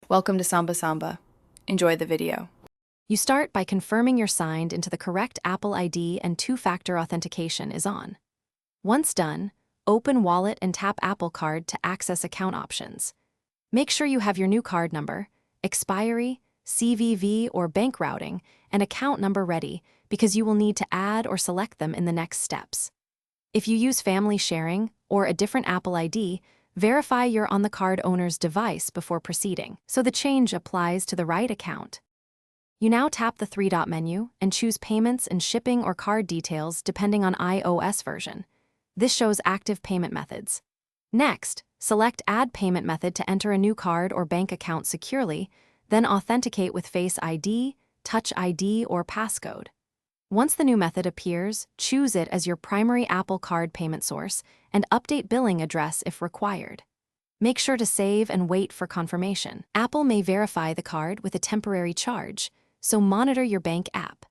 Welcome to Samba Samba. Enjoy the video. You start by confirming you're signed into the correct Apple ID and two-factor authentication is on. Once done, open Wallet and tap Apple Card to access account options. Make sure you have your new card number, expiry, CVV or bank routing, and account number ready because you will need to add or select them in the next steps. If you use family sharing or a different Apple ID, verify you're on the card owner's device before proceeding, so the change applies to the right account. You now tap the three-dot menu and choose Payments and Shipping or Card Details depending on iOS version. This shows active payment methods. Next, select Add Payment Method to enter a new card or bank account securely, then authenticate with Face ID, Touch ID, or passcode. Once the new method appears, choose it as your primary Apple Card payment source and update billing address if required. Make sure to save and wait for confirmation. Apple may verify the card with a temporary charge, so monitor your bank app.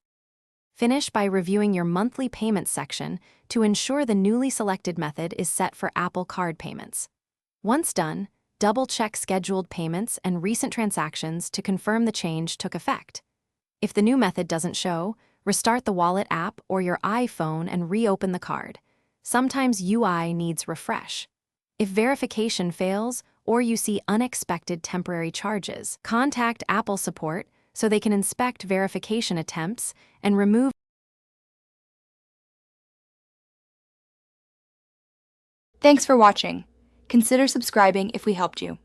Finish by reviewing your monthly payments section to ensure the newly selected method is set for Apple Card payments. Once done, double-check scheduled payments and recent transactions to confirm the change took effect. If the new method doesn't show, restart the Wallet app or your iPhone and reopen the card. Sometimes UI needs refresh. If verification fails or you see unexpected temporary charges, contact Apple support so they can inspect verification attempts and remove. Thanks for watching. Consider subscribing if we helped you.